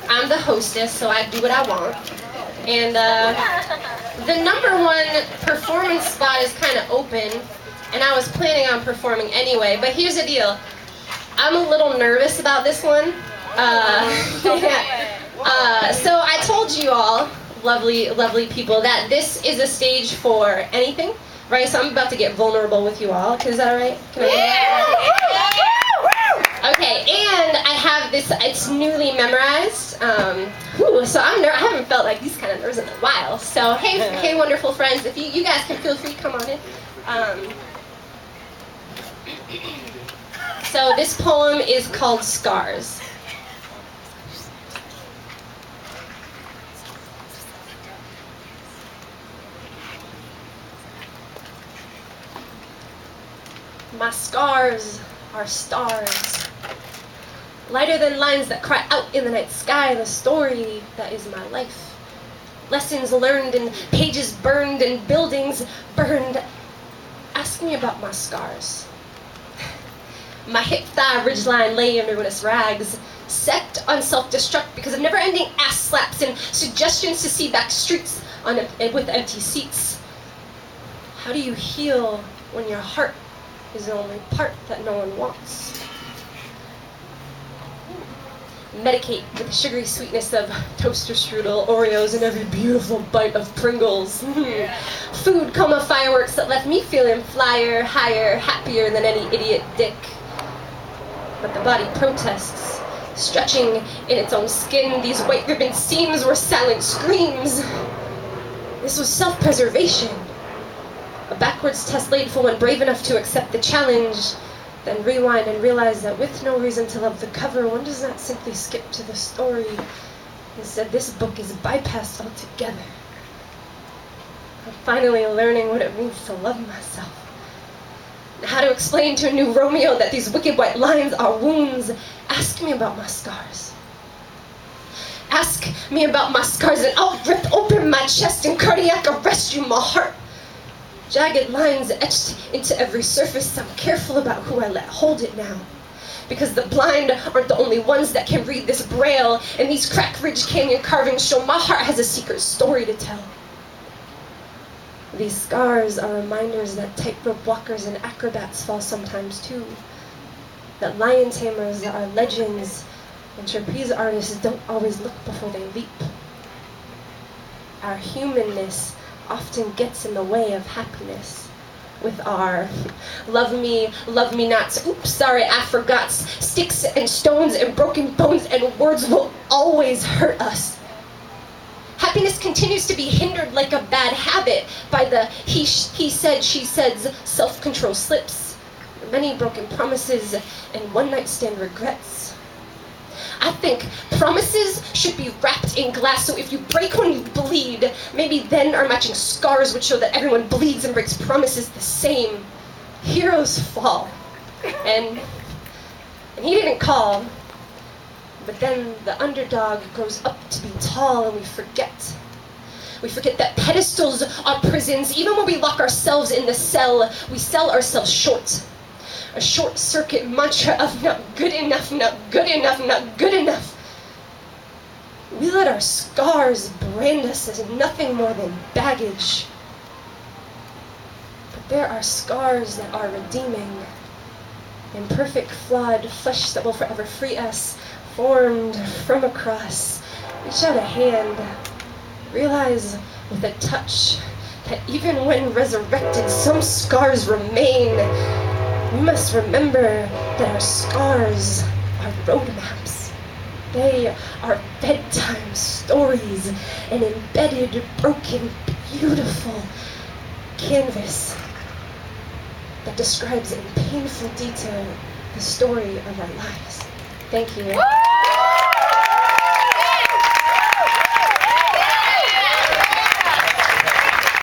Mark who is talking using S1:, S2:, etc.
S1: I'm the hostess, so I do what I want. And the number one performance spot is kind of open, and I was planning on performing anyway. But here's the deal. I'm a little nervous about this one. So I told you all, lovely, lovely people, that this is a stage for anything, right? So I'm about to get vulnerable with you all. Is that all right? Can I do that? Okay, and I have this, it's newly memorized. So I haven't felt like these kind of nerves in a while. So hey, wonderful friends, if you guys can feel free, come on in. So this poem is called Scars. My scars are stars, lighter than lines that cry out in the night sky, the story that is my life. Lessons learned and pages burned and buildings burned. Ask me about my scars. My hip thigh ridgeline lay under its rags, set on self-destruct because of never-ending ass slaps and suggestions to see back streets with empty seats. How do you heal when your heart is the only part that no one wants? Medicate with the sugary sweetness of toaster strudel, Oreos, and every beautiful bite of Pringles. Food, coma, fireworks that left me feeling flyer, higher, happier than any idiot dick. But the body protests, stretching in its own skin. These white ribbon seams were silent screams. This was self-preservation. A backwards test laid for one brave enough to accept the challenge, then rewind and realize that with no reason to love the cover, one does not simply skip to the story. Instead, this book is bypassed altogether. I'm finally learning what it means to love myself. How to explain to a new Romeo that these wicked white lines are wounds. Ask me about my scars. Ask me about my scars and I'll rip open my chest and cardiac arrest you, my heart. Jagged lines etched into every surface. I'm careful about who I let hold it now. Because the blind aren't the only ones that can read this braille, and these crack ridge canyon carvings show my heart has a secret story to tell. These scars are reminders that tightrope walkers and acrobats fall sometimes too. That lion tamers are legends, and trapeze artists don't always look before they leap. Our humanness often gets in the way of happiness. With our love me nots, oops, sorry, I forgot, sticks and stones and broken bones and words will always hurt us. Happiness continues to be hindered like a bad habit by the he said, she said's self-control slips, many broken promises and one-night stand regrets. I think promises should be wrapped in glass, so if you break when you bleed, maybe then our matching scars would show that everyone bleeds and breaks promises the same. Heroes fall. And he didn't call, but then the underdog grows up to be tall and we forget. We forget that pedestals are prisons. Even when we lock ourselves in the cell, we sell ourselves short. A short-circuit mantra of not good enough, not good enough, not good enough. We let our scars brand us as nothing more than baggage. But there are scars that are redeeming. Imperfect, flawed flesh that will forever free us, formed from a cross. Reach out a hand. Realize with a touch that even when resurrected, some scars remain. We must remember that our scars are roadmaps. They are bedtime stories, an embedded, broken, beautiful canvas that describes in painful detail the story of our lives. Thank you.